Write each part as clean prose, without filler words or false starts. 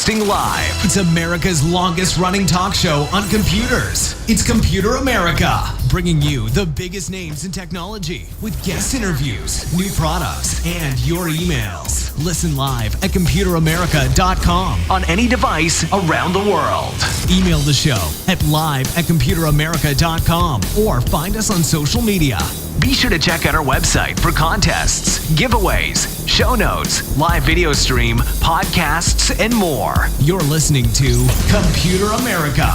Broadcasting live. It's America's longest running talk show on computers. It's Computer America, bringing you the biggest names in technology with guest interviews, new products, and your emails. Listen live at computeramerica.com on any device around the world. Email the show at live@computeramerica.com or find us on social media. Be sure to check out our website for contests, giveaways, show notes, live video stream, podcasts, and more. You're listening to Computer America.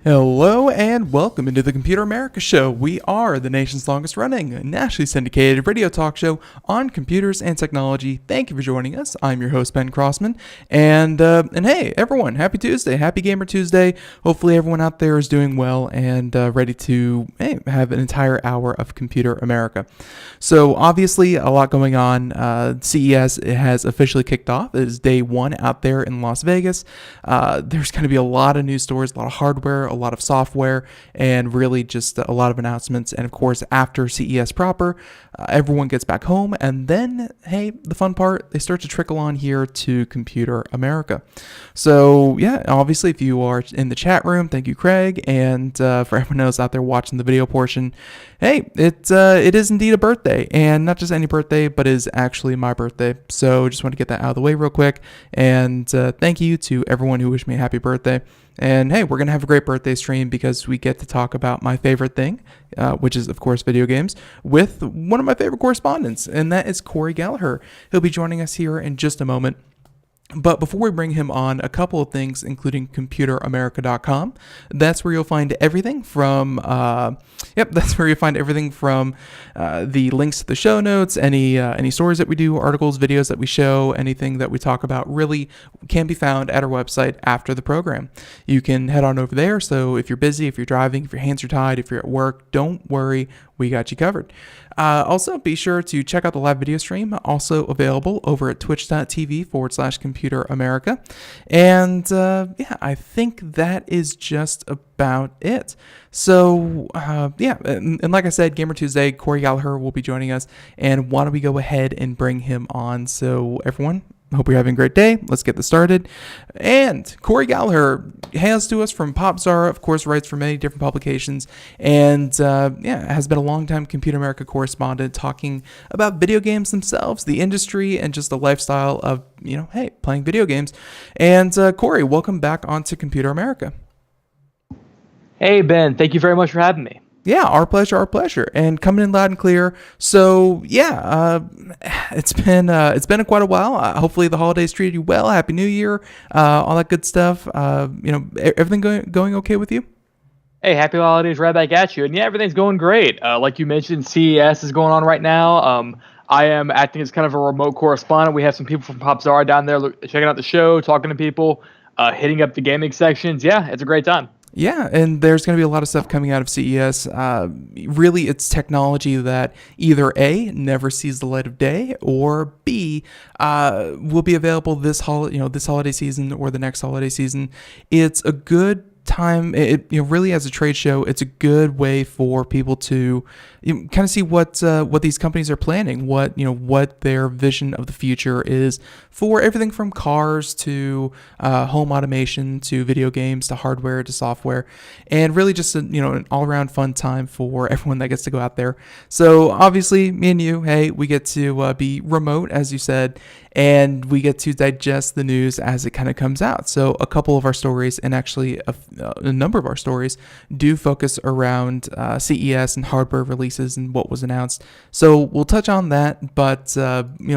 Hello and welcome into the Computer America Show. We are the nation's longest running, nationally syndicated radio talk show on computers and technology. Thank you for joining us. I'm your host, Ben Crossman. And hey, everyone, happy Tuesday. Happy Gamer Tuesday. Hopefully everyone out there is doing well and ready to have an entire hour of Computer America. So obviously a lot going on. CES has officially kicked off. It is day one out there in Las Vegas. There's going to be a lot of news stories, a lot of hardware, a lot of software, and really just a lot of announcements. And of course, after CES proper, everyone gets back home, and then, hey, the fun part, they start to trickle on here to Computer America. So yeah, obviously, if you are in the chat room, thank you, Craig, and for everyone else out there watching the video portion, hey, it is indeed a birthday, and not just any birthday, but is actually my birthday. So just want to get that out of the way real quick, and thank you to everyone who wished me a happy birthday. And hey, we're going to have a great birthday stream because we get to talk about my favorite thing, which is, of course, video games, with one of my favorite correspondents, and that is Cory Galliher. He'll be joining us here in just a moment. But before we bring him on, a couple of things, including ComputerAmerica.com. That's where you'll find everything from, the links to the show notes, any stories that we do, articles, videos that we show, anything that we talk about really can be found at our website after the program. You can head on over there. So if you're busy, if you're driving, if your hands are tied, if you're at work, don't worry. We got you covered. Also, be sure to check out the live video stream, also available over at twitch.tv/Computer America. And I think that is just about it. So, and like I said, Gamer Tuesday, Cory Galliher will be joining us. And why don't we go ahead and bring him on? So, everyone, hope you're having a great day. Let's get this started. And Cory Galliher hails to us from PopZara, of course, writes for many different publications, and has been a longtime Computer America correspondent talking about video games themselves, the industry, and just the lifestyle of, playing video games. And Cory, welcome back onto Computer America. Hey, Ben. Thank you very much for having me. Yeah, our pleasure, and coming in loud and clear. So it's been quite a while. Hopefully the holidays treated you well. Happy New Year, all that good stuff. Everything going okay with you? Hey, happy holidays right back at you. And yeah, everything's going great. Like you mentioned, CES is going on right now. I am acting as kind of a remote correspondent. We have some people from PopZara down there checking out the show, talking to people, hitting up the gaming sections. Yeah, it's a great time. Yeah, and there's going to be a lot of stuff coming out of CES. Really, it's technology that either A, never sees the light of day, or B, will be available this holiday season or the next holiday season. It's a good time. Really, as a trade show, it's a good way for people to kind of see what these companies are planning, what their vision of the future is for everything from cars to home automation to video games to hardware to software, and really just an all-around fun time for everyone that gets to go out there. So obviously, me and you, hey, we get to be remote, as you said, and we get to digest the news as it kind of comes out. So a couple of our stories, and actually a number of our stories, do focus around CES and hardware releases and what was announced. So we'll touch on that, but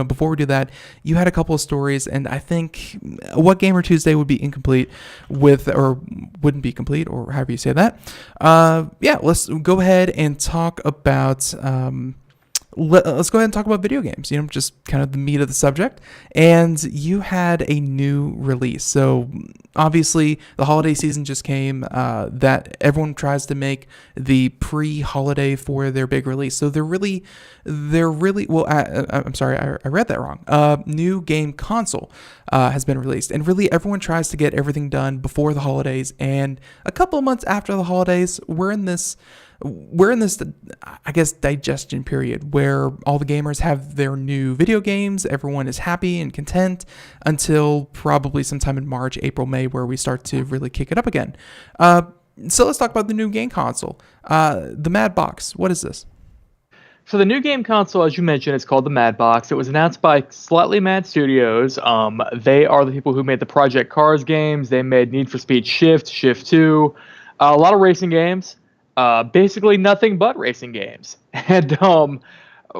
before we do that, you had a couple of stories, and I think what Gamer Tuesday would be incomplete with, or wouldn't be complete, or however you say that. Let's go ahead and talk about let's go ahead and talk about video games, just kind of the meat of the subject. And you had a new release. So obviously the holiday season just came, that everyone tries to make the pre-holiday for their big release. So they're really, well, I'm sorry, I read that wrong. New game console has been released, and really everyone tries to get everything done before the holidays. And a couple of months after the holidays, we're in this we're in this, I guess, digestion period where all the gamers have their new video games. Everyone is happy and content until probably sometime in March, April, May, where we start to really kick it up again. So let's talk about the new game console, the Mad Box. What is this? So the new game console, as you mentioned, is called the Mad Box. It was announced by Slightly Mad Studios. They are the people who made the Project Cars games. They made Need for Speed Shift, Shift 2, a lot of racing games. Basically nothing but racing games. And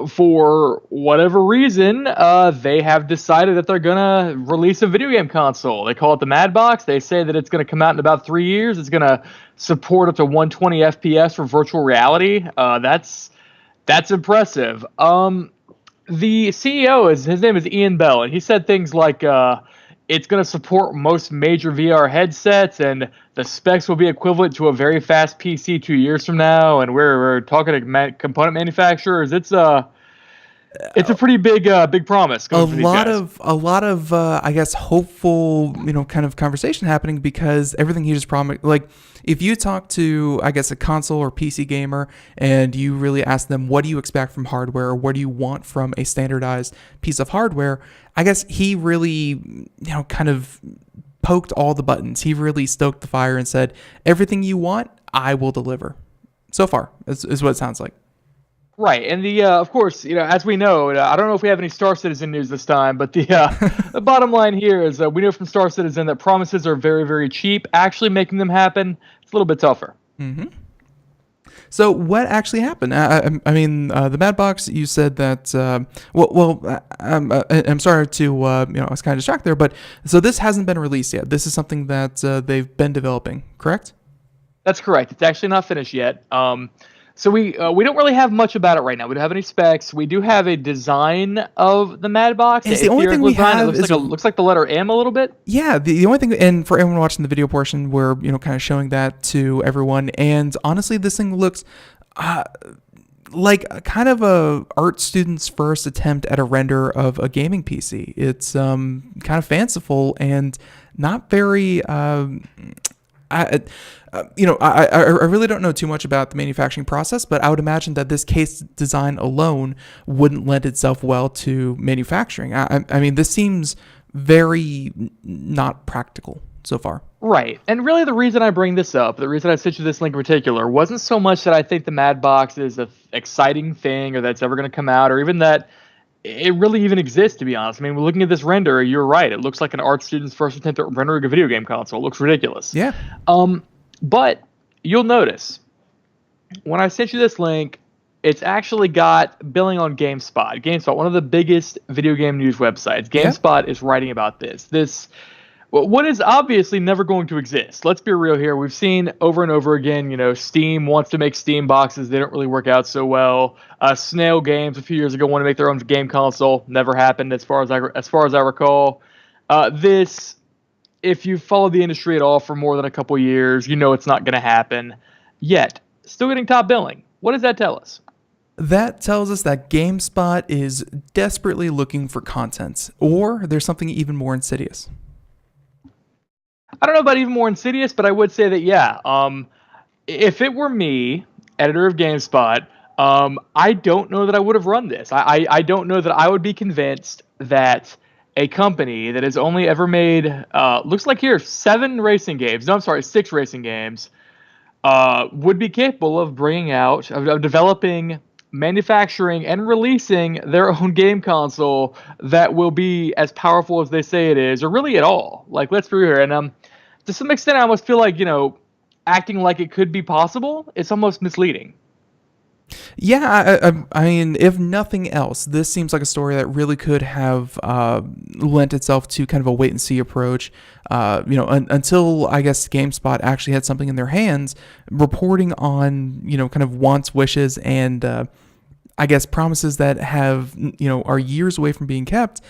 for whatever reason, they have decided that they're going to release a video game console. They call it the Mad Box. They say that it's going to come out in about 3 years. It's going to support up to 120 FPS for virtual reality. That's impressive. The CEO, his name is Ian Bell, and he said things like it's going to support most major VR headsets, and the specs will be equivalent to a very fast PC 2 years from now. And we're talking to component manufacturers. It's a pretty big promise. A lot of I guess hopeful kind of conversation happening, because everything he just promised. Like if you talk to I guess a console or PC gamer and you really ask them what do you expect from hardware, or what do you want from a standardized piece of hardware, I guess he really kind of poked all the buttons. He really stoked the fire and said everything you want I will deliver. So far is what it sounds like. Right, and of course, as we know, I don't know if we have any Star Citizen news this time, but the bottom line here is we know from Star Citizen that promises are very, very cheap. Actually making them happen, it's a little bit tougher. Mm-hmm. So what actually happened? I mean, the Mad Box, you said that, I'm sorry to, I was kind of distracted there, but so this hasn't been released yet. This is something that they've been developing, correct? That's correct. It's actually not finished yet. So we don't really have much about it right now. We don't have any specs. We do have a design of the Mad Box. It's the only thing we have looks like the letter M a little bit. Yeah, the only thing, and for everyone watching the video portion, we're kind of showing that to everyone. And honestly, this thing looks like kind of a art student's first attempt at a render of a gaming PC. It's kind of fanciful and not very. I really don't know too much about the manufacturing process, but I would imagine that this case design alone wouldn't lend itself well to manufacturing. I mean, this seems very not practical so far. Right. And really the reason I bring this up, the reason I sent you this link in particular, wasn't so much that I think the Mad Box is an exciting thing or that's ever going to come out, or even that it really even exists, to be honest. I mean, we're looking at this render, you're right. It looks like an art student's first attempt at rendering a video game console. It looks ridiculous. Yeah. But you'll notice, when I sent you this link, it's actually got billing on GameSpot. GameSpot, one of the biggest video game news websites. GameSpot is writing about this. What is obviously never going to exist. Let's be real here. We've seen over and over again, Steam wants to make Steam boxes. They don't really work out so well. Snail Games a few years ago wanted to make their own game console. Never happened as far as I recall. If you followed the industry at all for more than a couple years, it's not going to happen. Yet, still getting top billing. What does that tell us? That tells us that GameSpot is desperately looking for content, or there's something even more insidious. I don't know about even more insidious, but I would say that, yeah. If it were me, editor of GameSpot, I don't know that I would have run this. I don't know that I would be convinced that a company that has only ever made, looks like here, 6 racing games, would be capable of bringing out, of developing, manufacturing, and releasing their own game console that will be as powerful as they say it is, or really at all. Like, let's be real here. And to some extent, I almost feel like, acting like it could be possible, it's almost misleading. Yeah, I mean, if nothing else, this seems like a story that really could have lent itself to kind of a wait-and-see approach, until, I guess, GameSpot actually had something in their hands, reporting on, kind of wants, wishes, and, I guess, promises that have, are years away from being kept.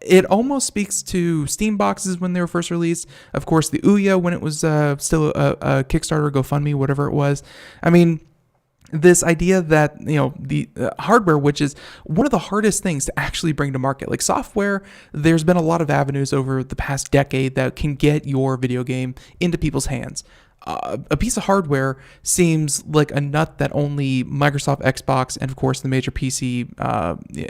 It almost speaks to Steam boxes when they were first released. Of course, the Ouya when it was still a Kickstarter, GoFundMe, whatever it was. I mean, this idea that, the hardware, which is one of the hardest things to actually bring to market. Like software, there's been a lot of avenues over the past decade that can get your video game into people's hands. a piece of hardware seems like a nut that only Microsoft, Xbox, and of course the major PC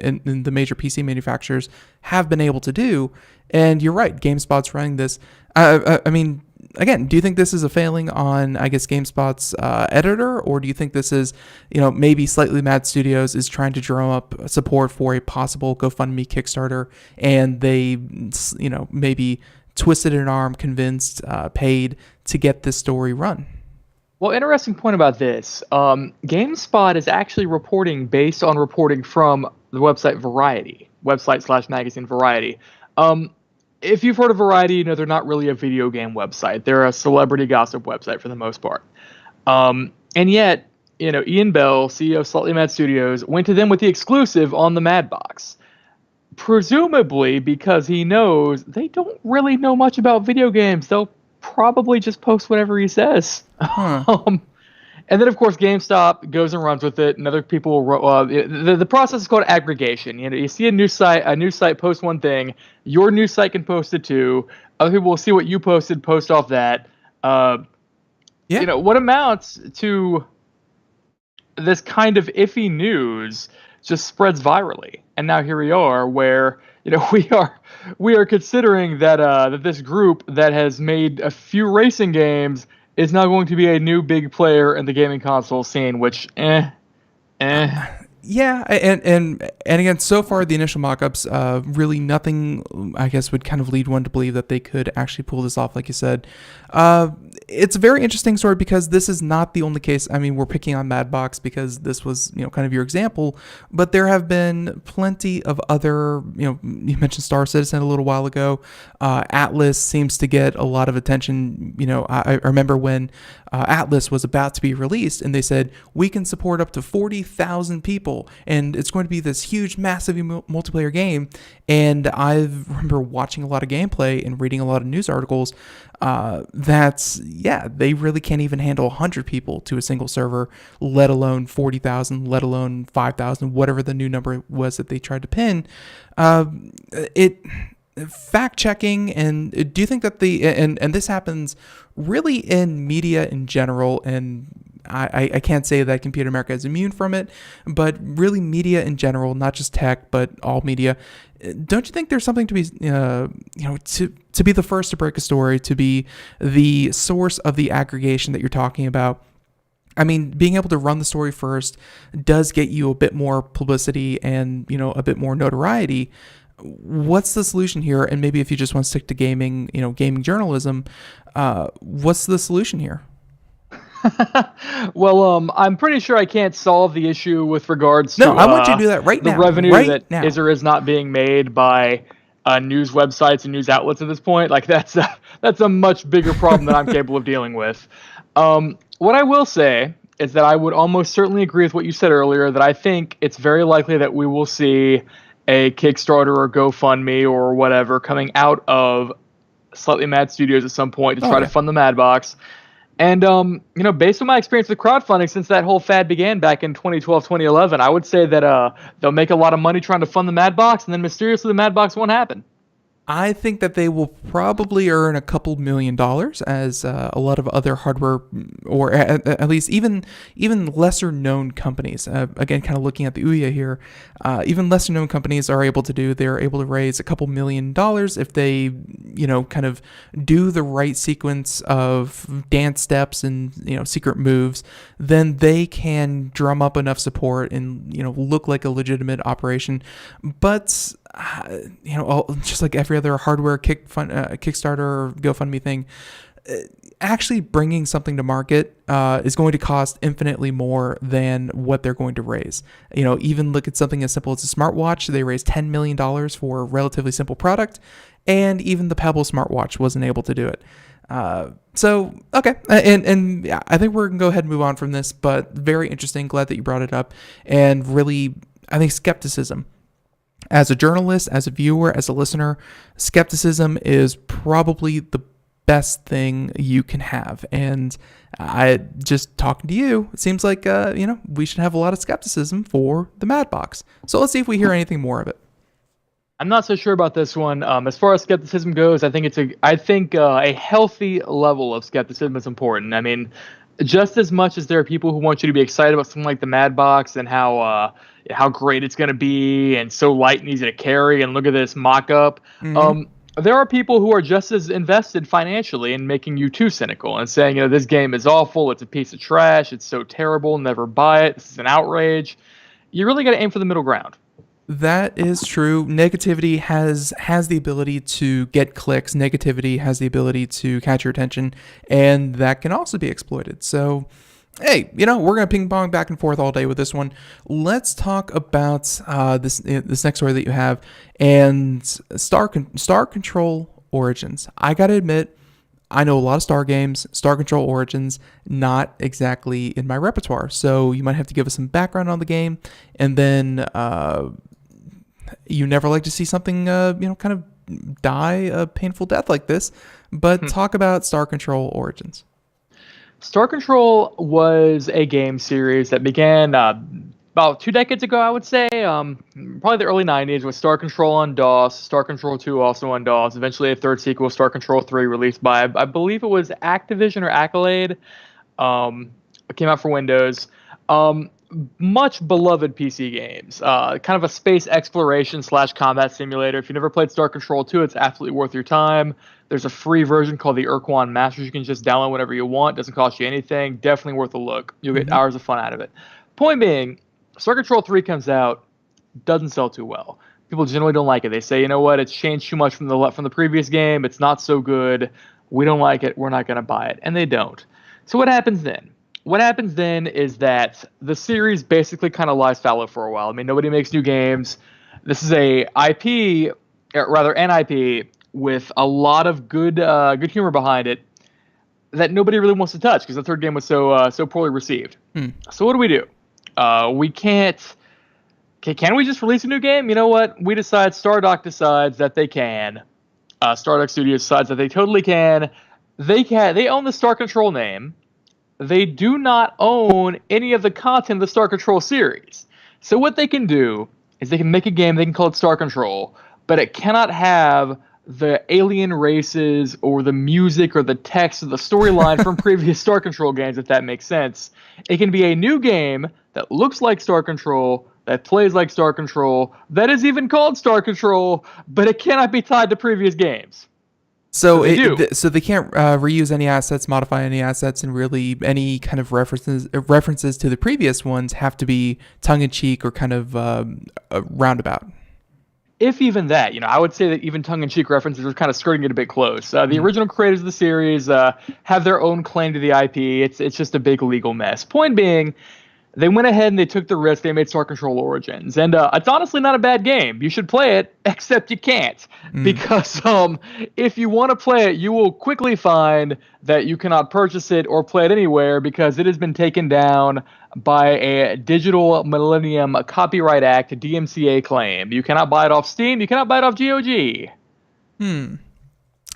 and the major PC manufacturers have been able to do. And you're right, GameSpot's running this. I mean, again, do you think this is a failing on, I guess, GameSpot's editor, or do you think this is, maybe Slightly Mad Studios is trying to drum up support for a possible GoFundMe Kickstarter, and they, maybe twisted an arm, convinced, paid to get this story run? Well, interesting point about this. GameSpot is actually reporting based on reporting from the website Variety, website/magazine Variety. If you've heard of Variety, they're not really a video game website. They're a celebrity gossip website for the most part. And yet, Ian Bell, CEO of Slightly Mad Studios, went to them with the exclusive on the Mad Box. Presumably because he knows they don't really know much about video games. They'll probably just post whatever he says. And then, of course, GameStop goes and runs with it, and other people. The process is called aggregation. You see a news site post one thing, your news site can post it too. Other people will see what you posted, post off that. What amounts to this kind of iffy news just spreads virally, and now here we are, where we are considering that this group that has made a few racing games is now going to be a new big player in the gaming console scene, which, Yeah, and again, so far the initial mock-ups, really nothing, I guess, would kind of lead one to believe that they could actually pull this off, like you said. It's a very interesting story because this is not the only case. I mean, we're picking on Madbox because this was, kind of your example, but there have been plenty of other, you mentioned Star Citizen a little while ago. Atlas seems to get a lot of attention. I remember when Atlas was about to be released and they said, we can support up to 40,000 people and it's going to be this huge, massive multiplayer game. And I remember watching a lot of gameplay and reading a lot of news articles they really can't even handle 100 people to a single server, let alone 40,000, let alone 5,000, whatever the new number was that they tried to pin. Fact checking, and do you think that and this happens really in media in general, and I can't say that Computer America is immune from it, but really media in general, not just tech, but all media. Don't you think there's something to be, to be the first to break a story, to be the source of the aggregation that you're talking about? I mean, being able to run the story first does get you a bit more publicity and, a bit more notoriety. What's the solution here? And maybe if you just want to stick to gaming, gaming journalism, what's the solution here? Well, I'm pretty sure I can't solve the issue with regards to I want you to do that right now. The revenue that is or is not being made by news websites and news outlets at this point. Like that's a much bigger problem than I'm capable of dealing with. What I will say is that I would almost certainly agree with what you said earlier, that I think it's very likely that we will see a Kickstarter or GoFundMe or whatever coming out of Slightly Mad Studios at some point to try to fund the Madbox. And, based on my experience with crowdfunding since that whole fad began back in 2012, 2011, I would say that they'll make a lot of money trying to fund the Madbox, and then mysteriously the Madbox won't happen. I think that they will probably earn a couple $1 million, as a lot of other hardware, or at least even lesser known companies. Again, kind of looking at the Ouya here, even lesser known companies are able to do. They're able to raise a couple $1 million if they, kind of do the right sequence of dance steps and secret moves. Then they can drum up enough support and look like a legitimate operation. But just like every other hardware Kickstarter or GoFundMe thing, actually bringing something to market is going to cost infinitely more than what they're going to raise. Even look at something as simple as a smartwatch. They raised $10 million for a relatively simple product, and even the Pebble smartwatch wasn't able to do it. Okay. And yeah, I think we're going to go ahead and move on from this, but very interesting. Glad that you brought it up. And really, I think skepticism. As a journalist, as a viewer, as a listener, skepticism is probably the best thing you can have. And I just talking to you, it seems like, we should have a lot of skepticism for the Madbox. So let's see if we hear anything more of it. I'm not so sure about this one. As far as skepticism goes, I think a healthy level of skepticism is important. I mean, just as much as there are people who want you to be excited about something like the Mad Box and how great it's going to be and so light and easy to carry and look at this mock-up, there are people who are just as invested financially in making you too cynical and saying, this game is awful, it's a piece of trash, it's so terrible, never buy it, this is an outrage. You really got to aim for the middle ground. That is true. Negativity has the ability to get clicks. Negativity has the ability to catch your attention, and that can also be exploited. So, hey, we're gonna ping pong back and forth all day with this one. Let's talk about this next story that you have, and Star Control Origins. I gotta admit, I know a lot of Star games. Star Control Origins, not exactly in my repertoire. So you might have to give us some background on the game, and then you never like to see something, kind of die a painful death like this. But talk about Star Control Origins. Star Control was a game series that began about 2 decades ago, I would say. Probably the early 90s with Star Control on DOS, Star Control 2 also on DOS, eventually a third sequel, Star Control 3, released by, I believe it was Activision or Accolade. It came out for Windows. Much beloved PC games. Kind of a space exploration / combat simulator. If you never played Star Control 2, it's absolutely worth your time. There's a free version called the Urquan Masters. You can just download whenever you want. Doesn't cost you anything. Definitely worth a look. You'll get hours of fun out of it. Point being, Star Control 3 comes out, doesn't sell too well. People generally don't like it. They say, it's changed too much from the previous game. It's not so good. We don't like it. We're not going to buy it. And they don't. So what happens then? What happens then is that the series basically kind of lies fallow for a while. I mean, nobody makes new games. This is an IP with a lot of good humor behind it that nobody really wants to touch because the third game was so poorly received. So what do? We can't. Can we just release a new game? You know what? We decide. Stardock decides that they can. Stardock Studios decides that they totally can. They own the Star Control name. They do not own any of the content of the Star Control series. So what they can do is they can make a game. They can call it Star Control, but it cannot have the alien races or the music or the text or the storyline from previous Star Control games, if that makes sense. It can be a new game that looks like Star Control, that plays like Star Control, that is even called Star Control, but it cannot be tied to previous games. So they can't reuse any assets, modify any assets, and really any kind of references to the previous ones have to be tongue-in-cheek or kind of roundabout. If even that, I would say that even tongue-in-cheek references are kind of skirting it a bit close. The original creators of the series have their own claim to the IP. It's just a big legal mess. Point being, they went ahead and they took the risk. They made Star Control Origins. And it's honestly not a bad game. You should play it, except you can't. Because if you want to play it, you will quickly find that you cannot purchase it or play it anywhere because it has been taken down by a Digital Millennium Copyright Act DMCA claim. You cannot buy it off Steam. You cannot buy it off GOG.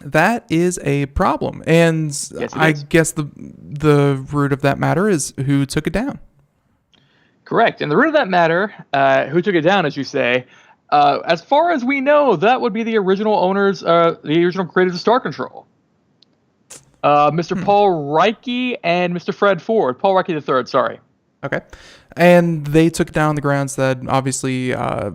That is a problem. And yes, I guess the root of that matter is who took it down. Correct. And the root of that matter, who took it down, as you say, as far as we know, that would be the original owners, the original creators of Star Control. Mr. Paul Reike and Mr. Fred Ford. Paul Reike III, sorry. Okay. And they took it down on the grounds that obviously, I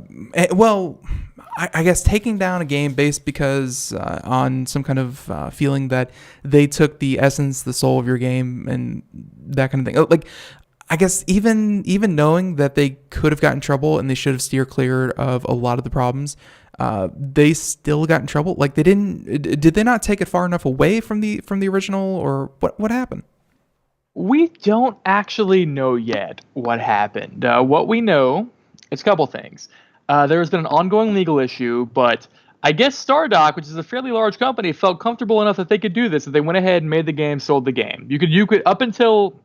guess taking down a game based because on some kind of feeling that they took the essence, the soul of your game and that kind of thing. Like, I guess even knowing that they could have gotten in trouble and they should have steered clear of a lot of the problems, they still got in trouble. Like did they not take it far enough away from the original, or what happened? We don't actually know yet what happened. What we know is a couple things. There has been an ongoing legal issue, but I guess Stardock, which is a fairly large company, felt comfortable enough that they could do this. That they went ahead and made the game, sold the game. You could up until,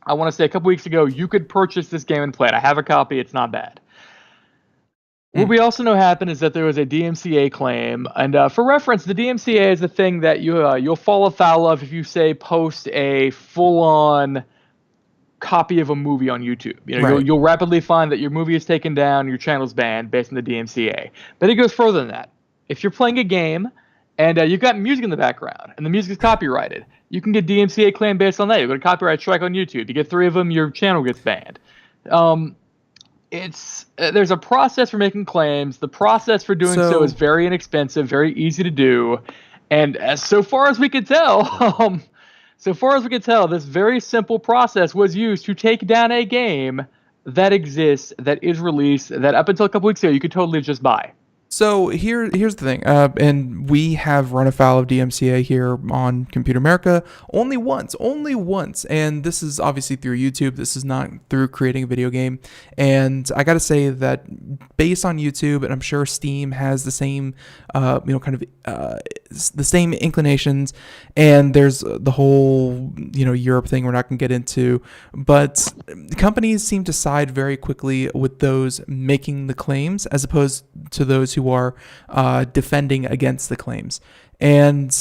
I want to say a couple weeks ago, you could purchase this game and play it. I have a copy. It's not bad. What we also know happened is that there was a DMCA claim. And for reference, the DMCA is the thing that you'll fall afoul of if you, say, post a full-on copy of a movie on YouTube. Right. You'll rapidly find that your movie is taken down, your channel's banned based on the DMCA. But it goes further than that. If you're playing a game and you've got music in the background and the music is copyrighted, you can get DMCA claim based on that. You get a copyright strike on YouTube. You get 3 of them, your channel gets banned. There's a process for making claims. The process for doing so is very inexpensive, very easy to do, and so far as we could tell, this very simple process was used to take down a game that exists, that is released, that up until a couple weeks ago you could totally just buy. So here's the thing, and we have run afoul of DMCA here on Computer America only once, and this is obviously through YouTube. This is not through creating a video game, and I got to say that based on YouTube, and I'm sure Steam has the same, the same inclinations, and there's the whole, Europe thing we're not going to get into, but companies seem to side very quickly with those making the claims as opposed to those who are defending against the claims. And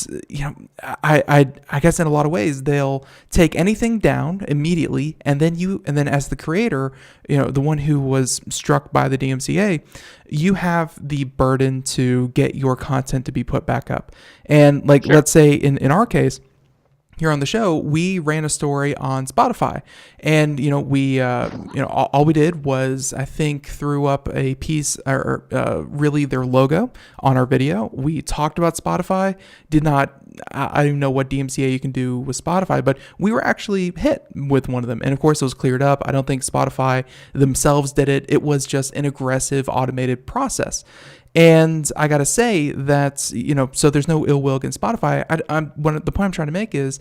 I guess in a lot of ways they'll take anything down immediately, and then as the creator, the one who was struck by the DMCA, you have the burden to get your content to be put back up. And Sure. Let's say in our case, here on the show, we ran a story on Spotify, and all we did was, I think, threw up a piece, or really their logo on our video. We talked about Spotify. I don't know what DMCA you can do with Spotify, but we were actually hit with one of them, and of course it was cleared up. I don't think Spotify themselves did it. It was just an aggressive automated process. And I gotta say that, so there's no ill will against Spotify. The point I'm trying to make is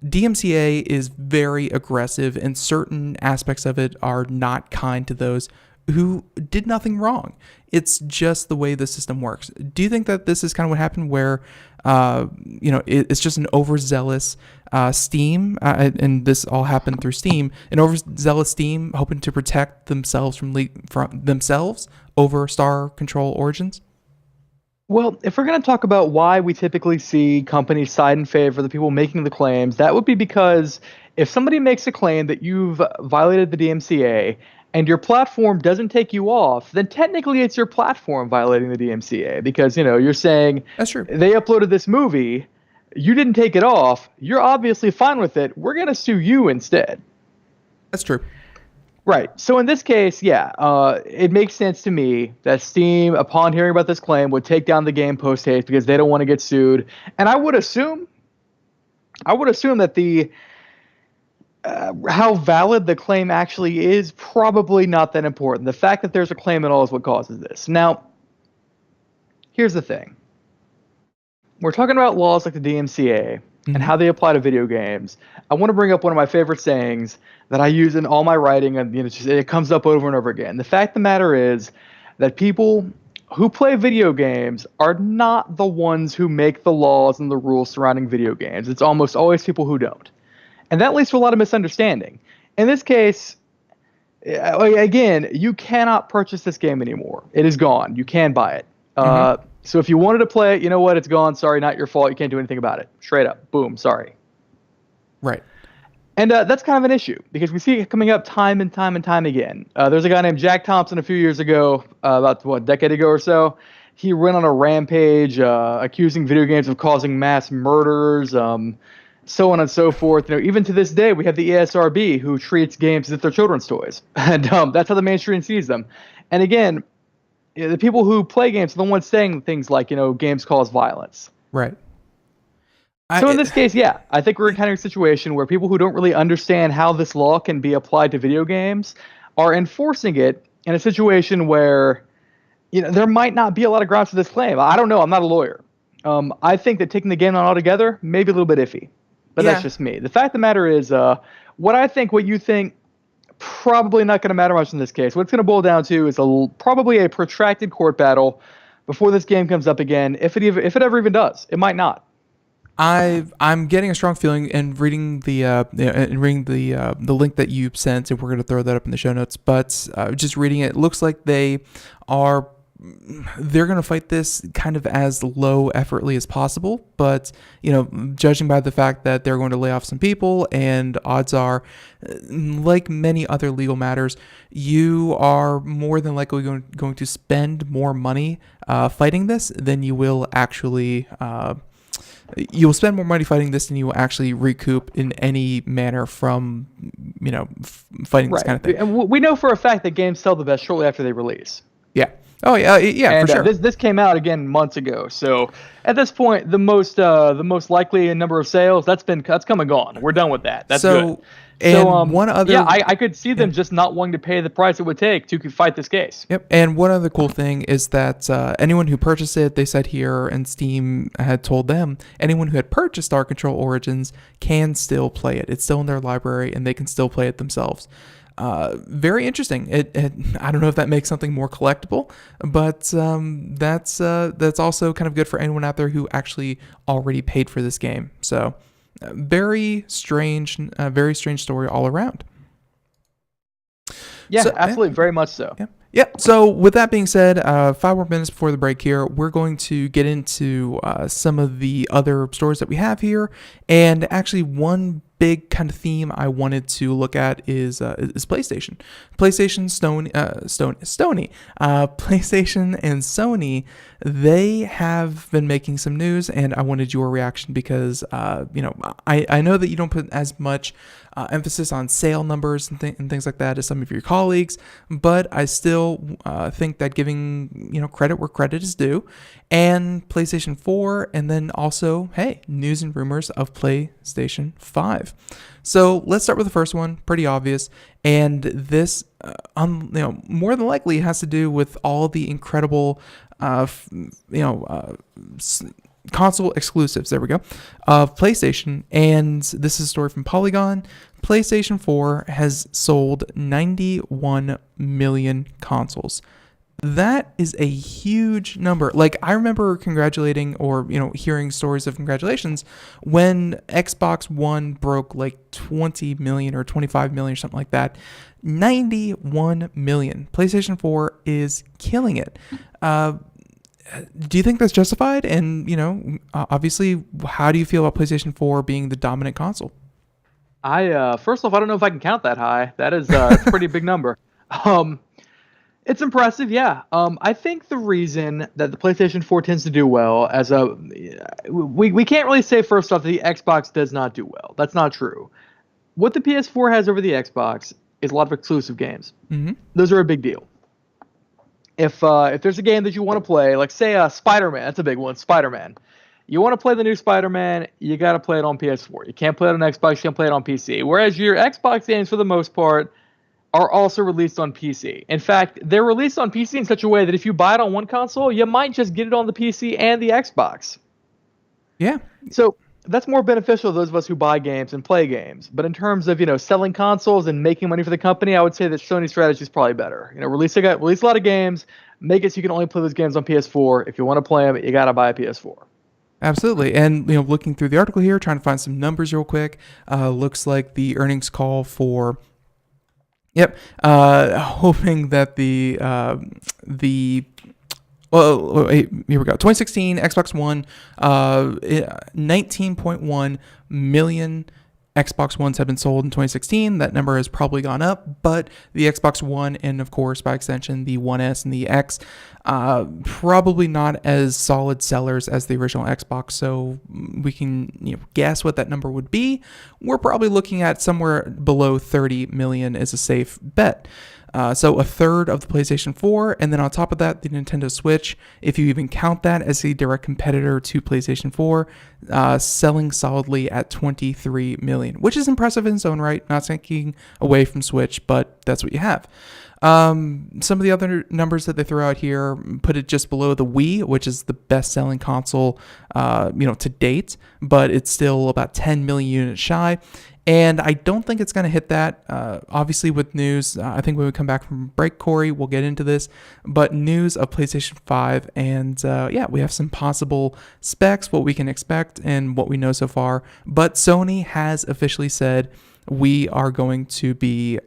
DMCA is very aggressive, and certain aspects of it are not kind to those who did nothing wrong. It's just the way the system works. Do you think that this is kind of what happened, where it's just an overzealous Steam, and this all happened through Steam, an overzealous Steam hoping to protect themselves from themselves over Star Control Origins? Well, if we're going to talk about why we typically see companies side in favor of the people making the claims, that would be because if somebody makes a claim that you've violated the DMCA and your platform doesn't take you off, then technically it's your platform violating the DMCA, because, you're saying, That's true. They uploaded this movie, you didn't take it off, you're obviously fine with it, we're going to sue you instead. That's true. Right. So in this case, it makes sense to me that Steam, upon hearing about this claim, would take down the game post haste because they don't want to get sued. And I would assume that the how valid the claim actually is probably not that important. The fact that there's a claim at all is what causes this. Now, here's the thing. We're talking about laws like the DMCA and how they apply to video games. I want to bring up one of my favorite sayings that I use in all my writing, and it comes up over and over again. The fact of the matter is that people who play video games are not the ones who make the laws and the rules surrounding video games. It's almost always people who don't. And that leads to a lot of misunderstanding. In this case, again, you cannot purchase this game anymore. It is gone. You can buy it. So if you wanted to play it, you know what? It's gone. Sorry, not your fault. You can't do anything about it. Straight up. Boom. Sorry. Right. And that's kind of an issue because we see it coming up time and time and time again. There's a guy named Jack Thompson a few years ago, about a decade ago or so. He went on a rampage accusing video games of causing mass murders, so on and so forth. Even to this day, we have the ESRB who treats games as if they're children's toys. And that's how the mainstream sees them. And again, the people who play games are the ones saying things like, games cause violence. Right. So in this case, I think we're encountering a situation where people who don't really understand how this law can be applied to video games are enforcing it in a situation where, there might not be a lot of grounds for this claim. I don't know. I'm not a lawyer. I think that taking the game on altogether may be a little bit iffy. But that's just me. The fact of the matter is, what you think, probably not going to matter much in this case. What it's going to boil down to is probably a protracted court battle before this game comes up again. If it ever even does, it might not. I'm getting a strong feeling, and reading the link that you sent, and we're going to throw that up in the show notes. But just reading it, looks like they are they're going to fight this kind of as low effortly as possible. But, judging by the fact that they're going to lay off some people, and odds are, like many other legal matters, you are more than likely going to spend more money fighting this than you will actually... you will spend more money fighting this than you will actually recoup in any manner from, fighting this kind of thing. And we know for a fact that games sell the best shortly after they release. Yeah. Oh yeah, yeah, and, for sure. This came out again months ago, so at this point, the most likely number of sales that's come and gone. We're done with that. That's good. And one other, I could see them just not wanting to pay the price it would take to fight this case. Yep. And one other cool thing is that anyone who purchased it, they said here, and Steam had told them, anyone who had purchased Star Control Origins can still play it. It's still in their library, and they can still play it themselves. Very interesting. I don't know if that makes something more collectible, but that's also kind of good for anyone out there who actually already paid for this game. So. Very strange story all around. Yeah, absolutely, very much so. Yeah. So with that being said, 5 more minutes before the break here, we're going to get into some of the other stories that we have here, and actually one big kind of theme I wanted to look at is PlayStation. PlayStation, PlayStation and Sony, they have been making some news, and I wanted your reaction because, I know that you don't put as much emphasis on sale numbers and things like that as some of your colleagues, but I still think that giving credit where credit is due, and PlayStation 4, and then also, hey, news and rumors of PlayStation 5. So let's start with the first one, pretty obvious, and this, more than likely has to do with all the incredible, console exclusives, there we go, of PlayStation, and this is a story from Polygon. PlayStation 4 has sold 91 million consoles. That is a huge number. Like, I remember congratulating or, hearing stories of congratulations when Xbox One broke like 20 million or 25 million or something like that. 91 million. PlayStation 4 is killing it. Do you think that's justified? And, obviously, how do you feel about PlayStation 4 being the dominant console? First off, I don't know if I can count that high. That is a pretty big number. It's impressive, yeah. I think the reason that the PlayStation 4 tends to do well we can't really say first off that the Xbox does not do well. That's not true. What the PS4 has over the Xbox is a lot of exclusive games. Mm-hmm. Those are a big deal. If there's a game that you want to play, like say Spider-Man, that's a big one, Spider-Man. You want to play the new Spider-Man, you got to play it on PS4. You can't play it on Xbox, you can't play it on PC. Whereas your Xbox games, for the most part, are also released on PC. In fact, they're released on PC in such a way that if you buy it on one console, you might just get it on the PC and the Xbox. Yeah. So that's more beneficial to those of us who buy games and play games. But in terms of, selling consoles and making money for the company, I would say that Sony's strategy is probably better. Release a lot of games, make it so you can only play those games on PS4. If you want to play them, you got to buy a PS4. Absolutely. And, looking through the article here, trying to find some numbers real quick, looks like the earnings call for... Yep. Hoping that well, here we go. 2016 Xbox One, 19.1 million Xbox Ones have been sold in 2016. That number has probably gone up, but the Xbox One and, of course, by extension, the One S and the X, probably not as solid sellers as the original Xbox. So we can guess what that number would be. We're probably looking at somewhere below 30 million is a safe bet. So a third of the PlayStation 4, and then on top of that, the Nintendo Switch, if you even count that as a direct competitor to PlayStation 4, selling solidly at 23 million, which is impressive in its own right, not taking away from Switch, but that's what you have. Some of the other numbers that they throw out here put it just below the Wii, which is the best-selling console, to date, but it's still about 10 million units shy. And I don't think it's going to hit that. Obviously, with news, I think when we come back from break, Corey, we'll get into this. But news of PlayStation 5, and we have some possible specs, what we can expect, and what we know so far. But Sony has officially said we are going to be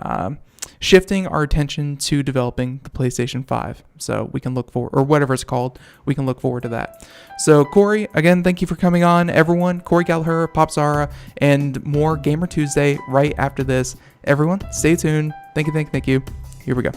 shifting our attention to developing the PlayStation 5. So we can look for, or whatever it's called, we can look forward to that. So Cory, again, thank you for coming on. Everyone, Cory Galliher, Pop Zara, and more Gamer Tuesday right after this. Everyone, stay tuned. Thank you. Here we go.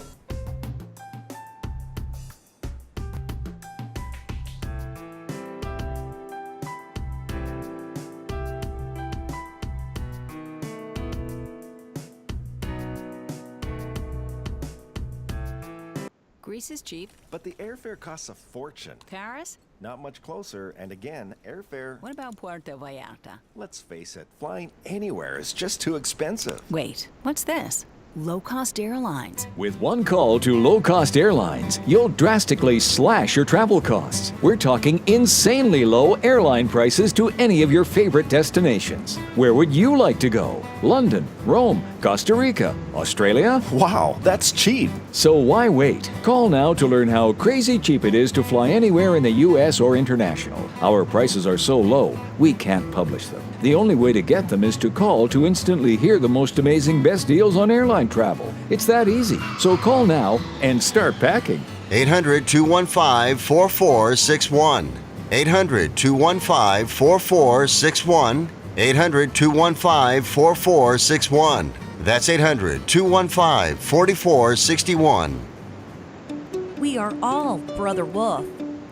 Greece is cheap. But the airfare costs a fortune. Paris? Not much closer, and again, airfare... What about Puerto Vallarta? Let's face it, flying anywhere is just too expensive. Wait, what's this? Low-cost airlines. With one call to low-cost airlines, you'll drastically slash your travel costs. We're talking insanely low airline prices to any of your favorite destinations. Where would you like to go? London, Rome, Costa Rica, Australia? Wow, that's cheap. So why wait? Call now to learn how crazy cheap it is to fly anywhere in the U.S. or international. Our prices are so low, we can't publish them. The only way to get them is to call to instantly hear the most amazing best deals on airline travel. It's that easy. So call now and start packing. 800-215-4461. 800-215-4461. 800-215-4461. That's 800-215-4461. We are all Brother Wolf.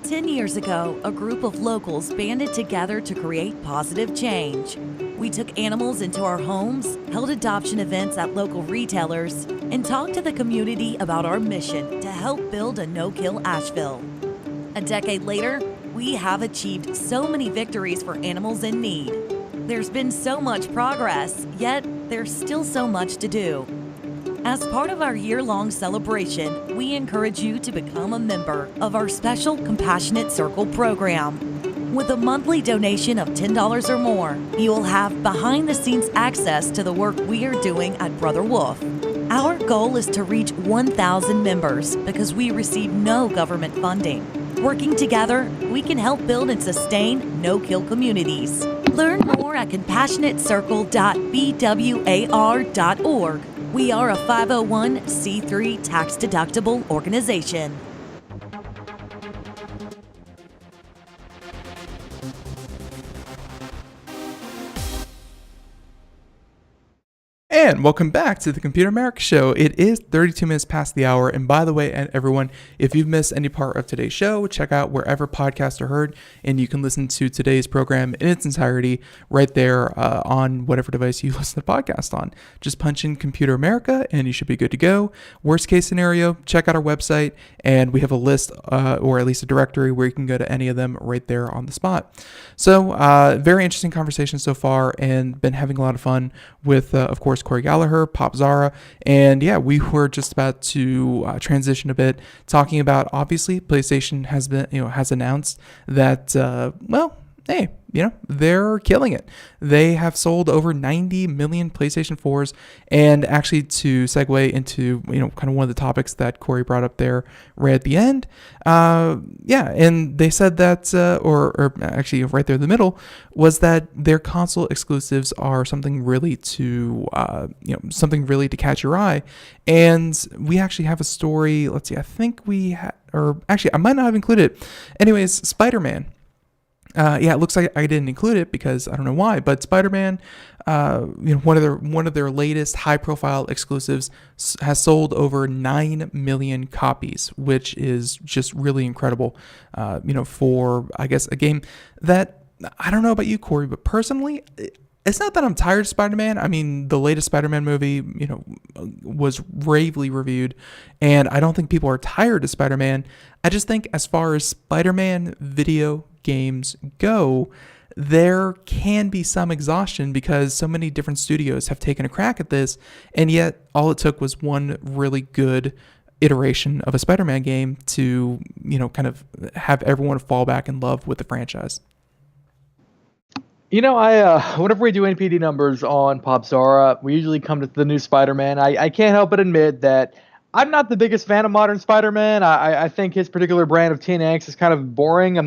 10 years ago, a group of locals banded together to create positive change. We took animals into our homes, held adoption events at local retailers, and talked to the community about our mission to help build a no-kill Asheville. A decade later, we have achieved so many victories for animals in need. There's been so much progress, yet there's still so much to do. As part of our year-long celebration, we encourage you to become a member of our special Compassionate Circle program. With a monthly donation of $10 or more, you will have behind-the-scenes access to the work we are doing at Brother Wolf. Our goal is to reach 1,000 members because we receive no government funding. Working together, we can help build and sustain no-kill communities. Learn more at compassionatecircle.bwar.org. We are a 501c3 tax-deductible organization. And welcome back to the Computer America Show. It is 32 minutes past the hour. And by the way, everyone, if you've missed any part of today's show, check out wherever podcasts are heard, and you can listen to today's program in its entirety right there on whatever device you listen to the podcast on. Just punch in Computer America, and you should be good to go. Worst case scenario, check out our website, and we have a list, or at least a directory, where you can go to any of them right there on the spot. So, very interesting conversation so far, and been having a lot of fun with, of course, Cory Galliher, Pop Zara, and yeah, we were just about to transition a bit, talking about, obviously, PlayStation has announced that, hey, they're killing it. They have sold over 90 million PlayStation 4s, and actually, to segue into, kind of one of the topics that Cory brought up there right at the end, and they said that, or actually right there in the middle, was that their console exclusives are something really to catch your eye. And we actually have a story, let's see, I think we had, or actually, I might not have included it. Anyways, Spider-Man. It looks like I didn't include it because I don't know why, but Spider-Man, one of their latest high-profile exclusives has sold over 9 million copies, which is just really incredible. For, I guess, a game that, I don't know about you, Cory, but personally, it's not that I'm tired of Spider-Man. I mean, the latest Spider-Man movie, was ravely reviewed, and I don't think people are tired of Spider-Man. I just think as far as Spider-Man video games go, there can be some exhaustion because so many different studios have taken a crack at this, and yet all it took was one really good iteration of a Spider-Man game to, kind of have everyone fall back in love with the franchise. Whenever we do NPD numbers on Pop Zara, we usually come to the new Spider-Man. I can't help but admit that I'm not the biggest fan of modern Spider-Man. I think his particular brand of Teen Angst is kind of boring.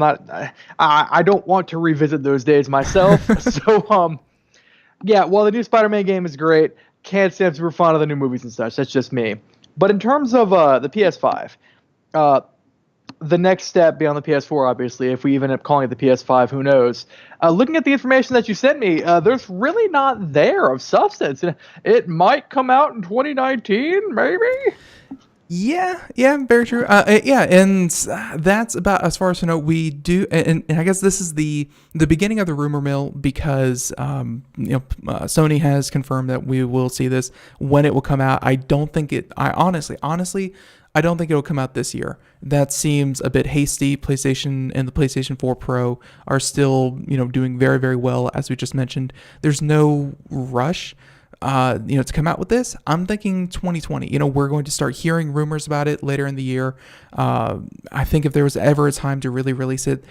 I don't want to revisit those days myself. So, while the new Spider-Man game is great, can't say I'm super fond of the new movies and such. That's just me. But in terms of the PS5, the next step beyond the PS4, obviously, if we even end up calling it the PS5, who knows? Looking at the information that you sent me, there's really not there of substance. It might come out in 2019, maybe? Yeah, very true. And that's about as far as I know. We do, and I guess this is the beginning of the rumor mill because Sony has confirmed that we will see this when it will come out. I don't think it. I honestly, I don't think it will come out this year. That seems a bit hasty. PlayStation and the PlayStation 4 Pro are still doing very, very well, as we just mentioned. There's no rush. To come out with this. I'm thinking 2020. We're going to start hearing rumors about it later in the year. I think if there was ever a time to really release it,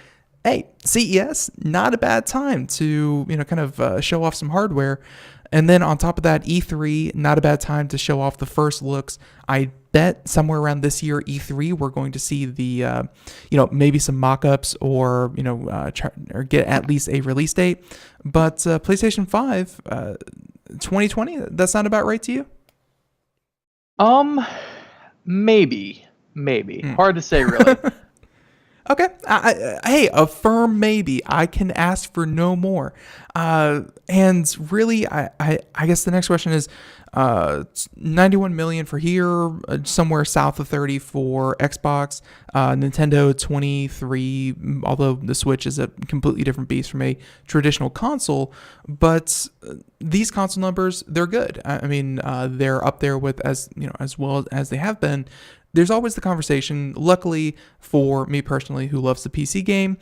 hey, CES, not a bad time to show off some hardware. And then on top of that, E3, not a bad time to show off the first looks. I bet somewhere around this year, E3, we're going to see the, maybe some mock-ups or get at least a release date. But PlayStation 5, 2020, that's not about right to you? Maybe. Hard to say, really. Okay. Hey, a firm maybe. I can ask for no more. And really, I guess the next question is 91 million for here, somewhere south of 30 for Xbox, Nintendo 23, although the Switch is a completely different beast from a traditional console. But these console numbers, they're good. I mean, they're up there with as well as they have been. There's always the conversation, luckily for me personally, who loves the PC game,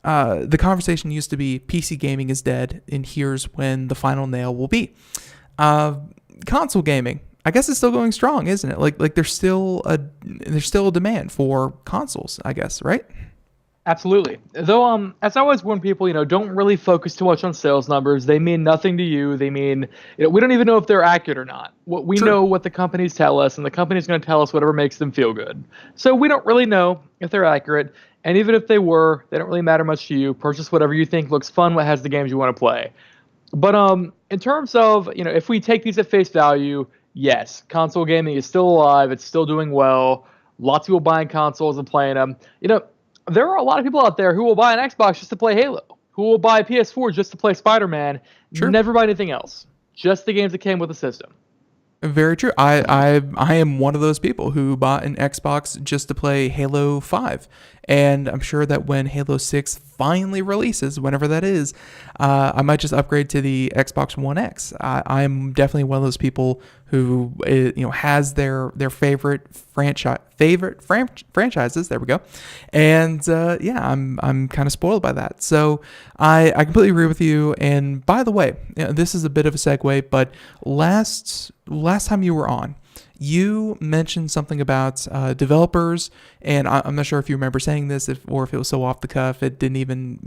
the conversation used to be PC gaming is dead, and here's when the final nail will be. Console gaming, I guess it's still going strong, isn't it? Like there's still a demand for consoles, I guess, right? Absolutely. Though, as I always warn people, don't really focus too much on sales numbers. They mean nothing to you. They mean, we don't even know if they're accurate or not. We know what the companies tell us, and the company's going to tell us whatever makes them feel good. So we don't really know if they're accurate. And even if they were, they don't really matter much to you. Purchase whatever you think looks fun, what has the games you want to play. But in terms of, if we take these at face value, yes, console gaming is still alive. It's still doing well. Lots of people buying consoles and playing them. There are a lot of people out there who will buy an Xbox just to play Halo, who will buy a PS4 just to play Spider-Man, never buy anything else, just the games that came with the system. Very true. I am one of those people who bought an Xbox just to play Halo 5. And I'm sure that when Halo 6 finally releases, whenever that is, I might just upgrade to the Xbox One X. I'm definitely one of those people who has their favorite franchises. There we go. And I'm kind of spoiled by that. So I completely agree with you. And by the way, this is a bit of a segue, but last time you were on, you mentioned something about developers, and I'm not sure if you remember saying this, or if it was so off the cuff it didn't even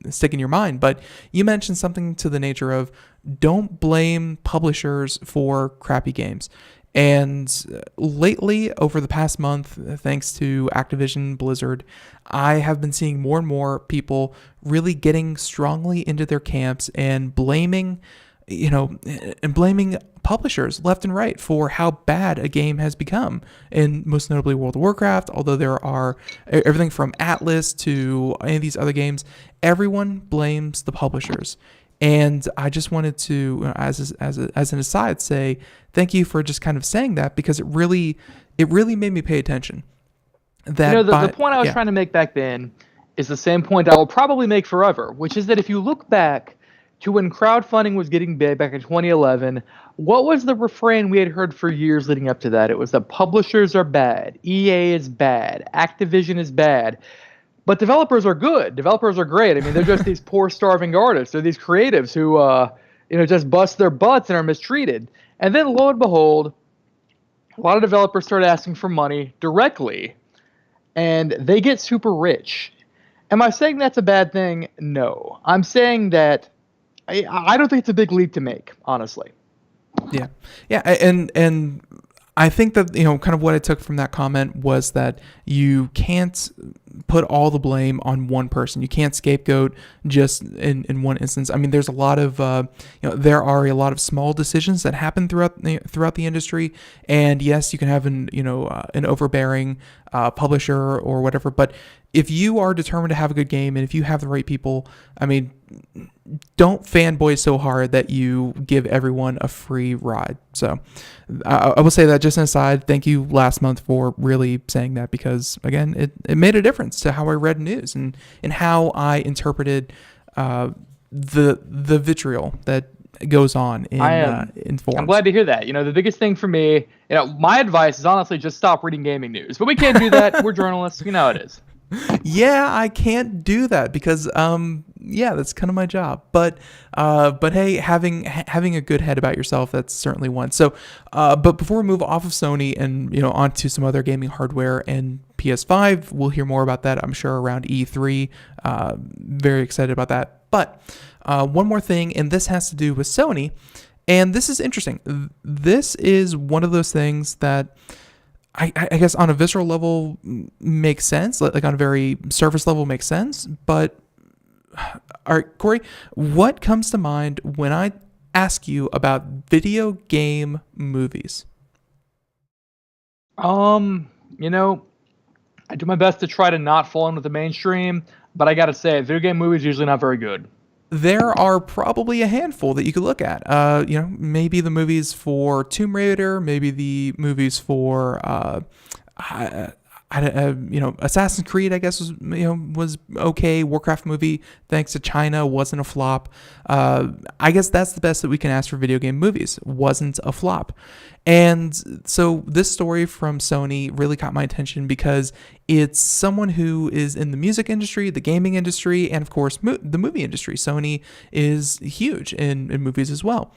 stick in your mind. But you mentioned something to the nature of don't blame publishers for crappy games. And lately, over the past month, thanks to Activision Blizzard, I have been seeing more and more people really getting strongly into their camps and blaming publishers left and right for how bad a game has become, and most notably World of Warcraft, although there are everything from Atlas to any of these other games. Everyone blames the publishers. And I just wanted to, as an aside, say thank you for just kind of saying that, because it really made me pay attention. That the point I was trying to make back then is the same point I will probably make forever, which is that if you look back to when crowdfunding was getting big back in 2011, what was the refrain we had heard for years leading up to that? It was that publishers are bad, EA is bad, Activision is bad. But developers are good. Developers are great. I mean, they're just these poor, starving artists. They're these creatives who, just bust their butts and are mistreated. And then, lo and behold, a lot of developers start asking for money directly, and they get super rich. Am I saying that's a bad thing? No. I'm saying that I don't think it's a big leap to make, honestly. Yeah, and I think that kind of what I took from that comment was that you can't put all the blame on one person. You can't scapegoat just in one instance. I mean, there's a lot of there are a lot of small decisions that happen throughout the industry, and yes, you can have an overbearing publisher or whatever, but if you are determined to have a good game and if you have the right people, I mean, don't fanboy so hard that you give everyone a free ride. So I will say that just an aside. Thank you last month for really saying that, because again, it made a difference to how I read news and how I interpreted the vitriol that goes on in forums. I'm glad to hear that. The biggest thing for me, my advice is honestly just stop reading gaming news. But we can't do that. We're journalists. You know how it is. Yeah, I can't do that because that's kind of my job. But hey, having a good head about yourself, that's certainly one. So, but before we move off of Sony and onto some other gaming hardware and PS5, we'll hear more about that, I'm sure, around E3. Very excited about that. But one more thing, and this has to do with Sony, and this is interesting. This is one of those things that I guess on a visceral level makes sense, like on a very surface level makes sense. But, all right, Cory, what comes to mind when I ask you about video game movies? I do my best to try to not fall in with the mainstream, but I gotta say, video game movies are usually not very good. There are probably a handful that you could look at. Maybe the movies for Tomb Raider, maybe the movies for Assassin's Creed, I guess was okay. Warcraft movie, thanks to China, wasn't a flop. I guess that's the best that we can ask for video game movies. Wasn't a flop. And so this story from Sony really caught my attention because it's someone who is in the music industry, the gaming industry, and of course the movie industry. Sony is huge in movies as well.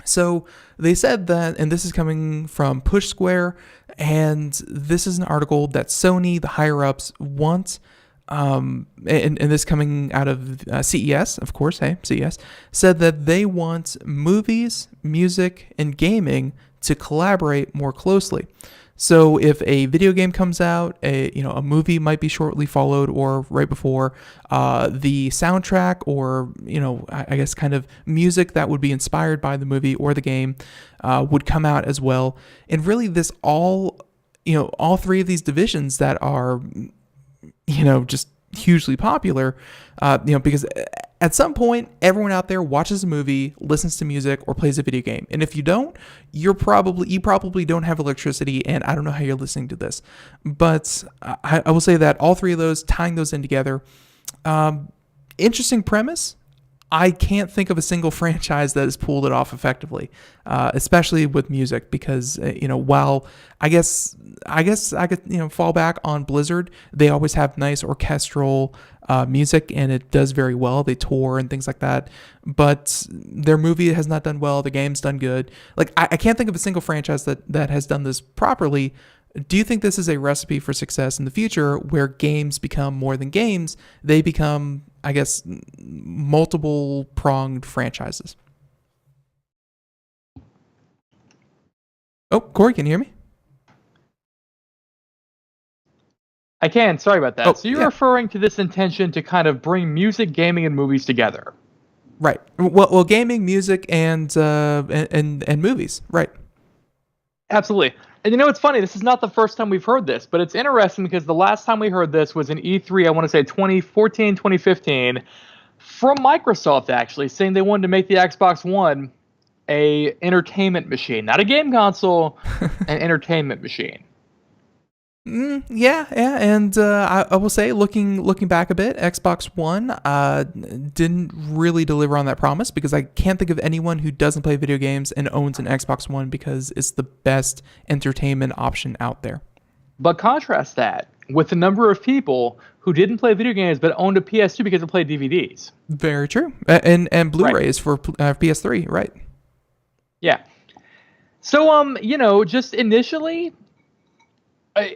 So they said that, and this is coming from Push Square, and this is an article that Sony, the higher-ups, want, and this coming out of CES, of course, CES, said that they want movies, music, and gaming to collaborate more closely. So if a video game comes out, a movie might be shortly followed or right before. The soundtrack or I guess kind of music that would be inspired by the movie or the game would come out as well. And really, this all three of these divisions that are just hugely popular, because at some point everyone out there watches a movie, listens to music, or plays a video game. And if you don't, you probably don't have electricity, and I don't know how you're listening to this. But I will say that all three of those, tying those in together, interesting premise. I can't think of a single franchise that has pulled it off effectively, especially with music, because while I guess I could fall back on Blizzard. They always have nice orchestral music, and it does very well. They tour and things like that, but their movie has not done well. The game's done good. Like I can't think of a single franchise that has done this properly. Do you think this is a recipe for success in the future, where games become more than games? They become, I guess, multiple-pronged franchises. Oh, Cory, can you hear me? I can. Sorry about that. Oh, so you're referring to this intention to kind of bring music, gaming, and movies together. Right. Well, gaming, music, and movies. Right. Absolutely. And it's funny, this is not the first time we've heard this, but it's interesting because the last time we heard this was in E3, I want to say 2014, 2015, from Microsoft, actually, saying they wanted to make the Xbox One a entertainment machine. Not a game console, an entertainment machine. Yeah, and I will say, looking back a bit, Xbox One didn't really deliver on that promise, because I can't think of anyone who doesn't play video games and owns an Xbox One, because it's the best entertainment option out there. But contrast that with the number of people who didn't play video games but owned a PS2 because they played DVDs. Very true, and Blu-rays for PS3, right? Yeah. So just initially,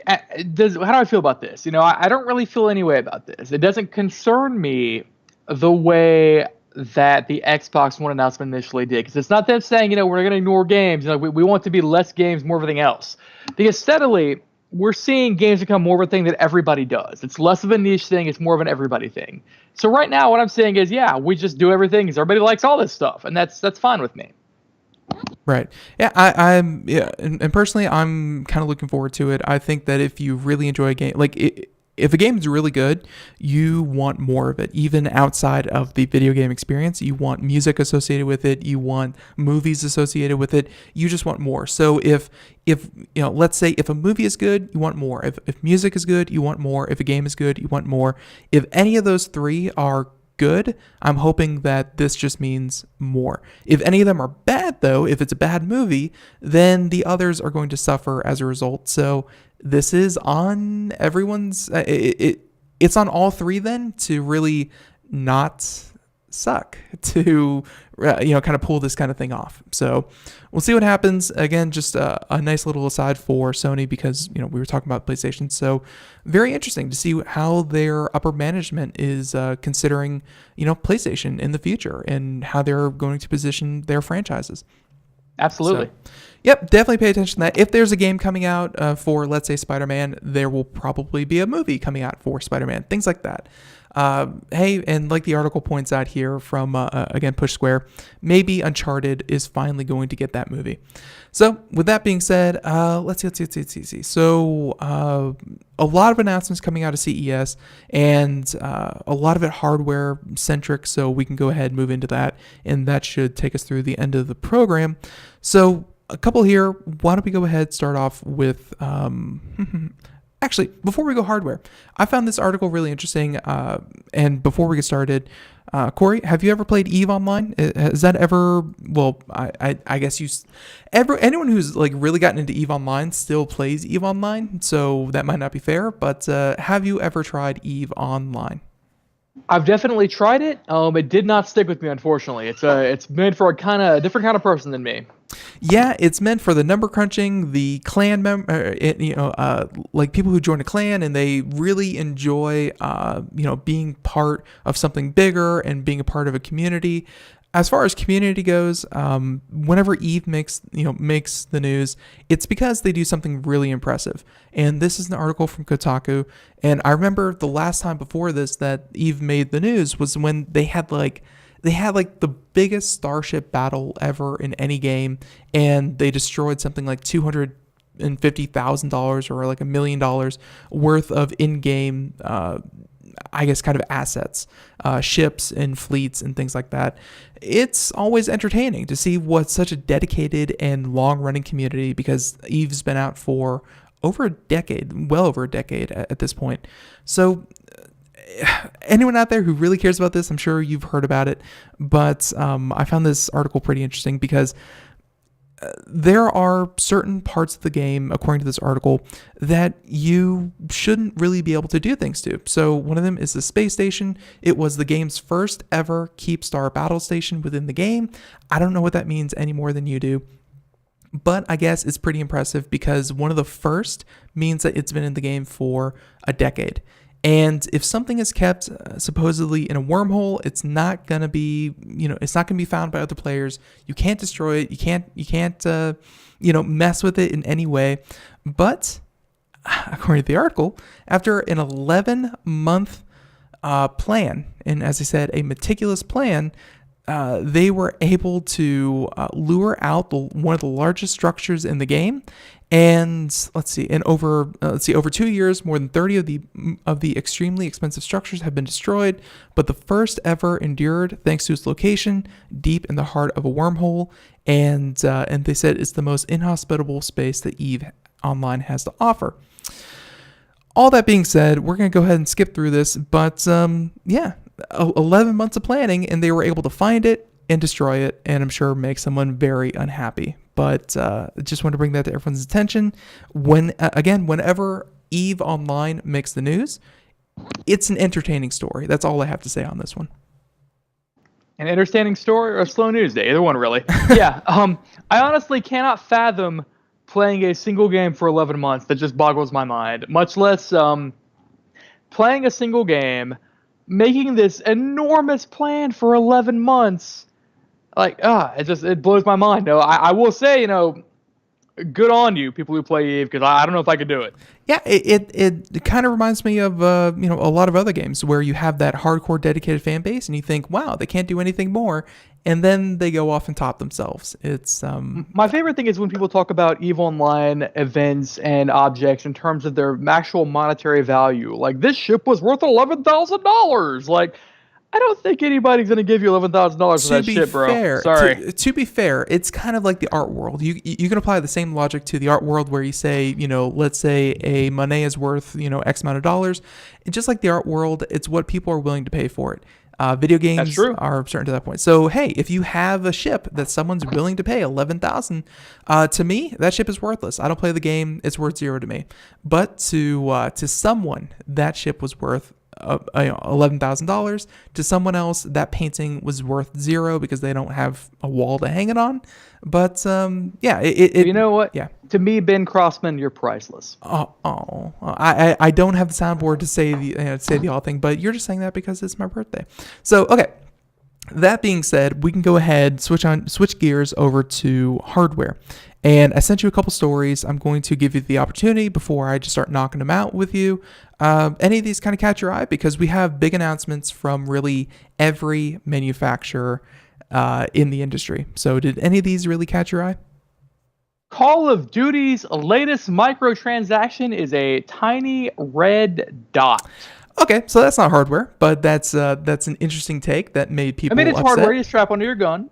how do I feel about this? I don't really feel any way about this. It doesn't concern me the way that the Xbox One announcement initially did, because it's not them saying, we're going to ignore games. We want to be less games, more everything else. Because steadily, we're seeing games become more of a thing that everybody does. It's less of a niche thing. It's more of an everybody thing. So right now, what I'm saying is, yeah, we just do everything because everybody likes all this stuff, and that's fine with me. Right. Yeah, I'm and personally, I'm kind of looking forward to it. I think that if you really enjoy a game, if a game is really good, you want more of it. Even outside of the video game experience, you want music associated with it. You want movies associated with it. You just want more. So if let's say if a movie is good, you want more. If music is good, you want more. If a game is good, you want more. If any of those three are good, I'm hoping that this just means more. If any of them are bad, though, if it's a bad movie, then the others are going to suffer as a result. So this is on everyone's. It's on all three then to really not suck, to kind of pull this kind of thing off. So we'll see what happens. Again, just a nice little aside for Sony because we were talking about PlayStation. So very interesting to see how their upper management is considering PlayStation in the future and how they're going to position their franchises. Absolutely. So, yep, definitely pay attention to that. If there's a game coming out for, let's say, Spider-Man, there will probably be a movie coming out for Spider-Man, things like that. Hey, and like the article points out here from, again, Push Square, maybe Uncharted is finally going to get that movie. So with that being said, let's see. So a lot of announcements coming out of CES and a lot of it hardware centric. So we can go ahead and move into that. And that should take us through the end of the program. So a couple here. Why don't we go ahead and start off with... Actually, before we go hardware, I found this article really interesting. And before we get started, Cory, have you ever played EVE Online? Has that ever? Well, I guess anyone who's really gotten into EVE Online still plays EVE Online, so that might not be fair. But have you ever tried EVE Online? I've definitely tried it. It did not stick with me, unfortunately. It's made for a different kind of person than me. Yeah, it's meant for the number crunching, the clan like people who join a clan and they really enjoy, being part of something bigger and being a part of a community. As far as community goes, whenever EVE makes the news, it's because they do something really impressive. And this is an article from Kotaku. And I remember the last time before this that EVE made the news was when they had the biggest starship battle ever in any game, and they destroyed something like $250,000 or like $1 million worth of in-game, kind of assets, ships and fleets and things like that. It's always entertaining to see what such a dedicated and long-running community, because EVE's been out for over a decade, well over a decade at this point. So anyone out there who really cares about this, I'm sure you've heard about it, but I found this article pretty interesting because there are certain parts of the game, according to this article, that you shouldn't really be able to do things to. So one of them is the space station. It was the game's first ever Keep Star battle station within the game. I don't know what that means any more than you do, but I guess it's pretty impressive because one of the first means that it's been in the game for a decade. And if something is kept supposedly in a wormhole, it's not gonna be, found by other players. You can't destroy it. You can't, mess with it in any way. But according to the article, after an 11-month plan, and as I said, a meticulous plan, they were able to lure out one of the largest structures in the game. And over 2 years, more than 30 of the extremely expensive structures have been destroyed, but the first ever endured thanks to its location deep in the heart of a wormhole. And they said it's the most inhospitable space that EVE Online has to offer. All that being said, we're going to go ahead and skip through this, but 11 months of planning, and they were able to find it and destroy it, and I'm sure make someone very unhappy. But just want to bring that to everyone's attention. Whenever EVE Online makes the news, it's an entertaining story. That's all I have to say on this one. An entertaining story or a slow news day? Either one, really. Yeah. I honestly cannot fathom playing a single game for 11 months. That just boggles my mind. Much less playing a single game, making this enormous plan for 11 months. It blows my mind. No, I will say, good on you, people who play EVE, because I don't know if I could do it. Yeah, it kind of reminds me of a lot of other games where you have that hardcore dedicated fan base, and you think, wow, they can't do anything more, and then they go off and top themselves. It's My favorite thing is when people talk about EVE Online events and objects in terms of their actual monetary value. Like, this ship was worth $11,000. Like, I don't think anybody's going to give you $11,000 for that shit, bro. Fair, Sorry. To be fair, it's kind of like the art world. You can apply the same logic to the art world where you say, let's say a Monet is worth, X amount of dollars. And just like the art world, it's what people are willing to pay for it. Video games are certain to that point. So, hey, if you have a ship that someone's willing to pay $11,000, to me, that ship is worthless. I don't play the game. It's worth zero to me. But to someone, that ship was worth $11,000. To someone else, that painting was worth zero because they don't have a wall to hang it on. But you know what? Yeah. To me, Ben Crossman, you're priceless. I don't have the soundboard to say the whole thing, but you're just saying that because it's my birthday. So okay. That being said, we can go ahead, switch gears over to hardware. And I sent you a couple stories. I'm going to give you the opportunity before I just start knocking them out with you. Any of these kind of catch your eye? Because we have big announcements from really every manufacturer in the industry. So did any of these really catch your eye? Call of Duty's latest microtransaction is a tiny red dot. Okay, so that's not hardware, but that's an interesting take that made people it's upset. hardware you strap onto your gun.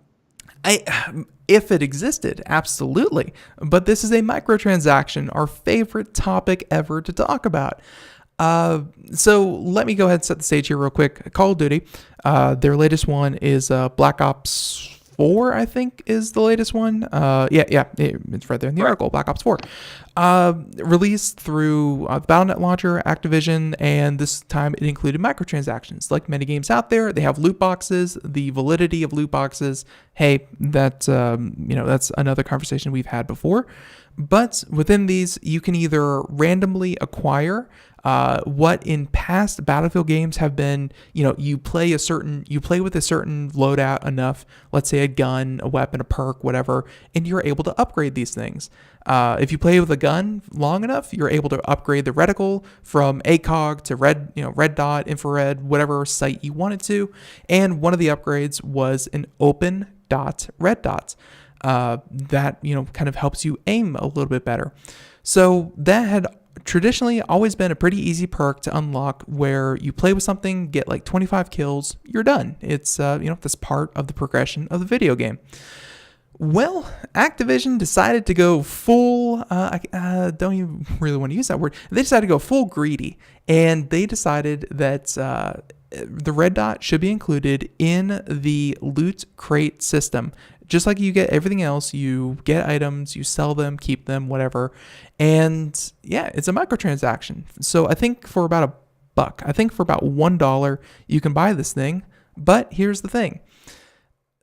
If it existed, absolutely. But this is a microtransaction, our favorite topic ever to talk about. So let me go ahead and set the stage here real quick. Call of Duty, their latest one is Black Ops 4, I think, is the latest one. It's right there in the article, Black Ops 4. Released through the Battle.net launcher, Activision, and this time it included microtransactions. Like many games out there, they have loot boxes. The validity of loot boxes, hey, that's another conversation we've had before. But within these, you can either randomly acquire what in past Battlefield games have been, you play with a certain loadout enough, let's say a gun, a weapon, a perk, whatever, and you're able to upgrade these things. If you play with a gun long enough, you're able to upgrade the reticle from ACOG to red dot, infrared, whatever sight you wanted to. And one of the upgrades was an open dot red dot. That kind of helps you aim a little bit better. So that had traditionally always been a pretty easy perk to unlock, where you play with something, get like 25 kills, you're done. It's that's part of the progression of the video game. Well, Activision decided to go full, I don't even really want to use that word. They decided to go full greedy, and they decided that the red dot should be included in the loot crate system. Just like you get everything else, you get items, you sell them, keep them, whatever. And yeah, it's a microtransaction. So I think for about $1, I think for about $1, you can buy this thing. But here's the thing.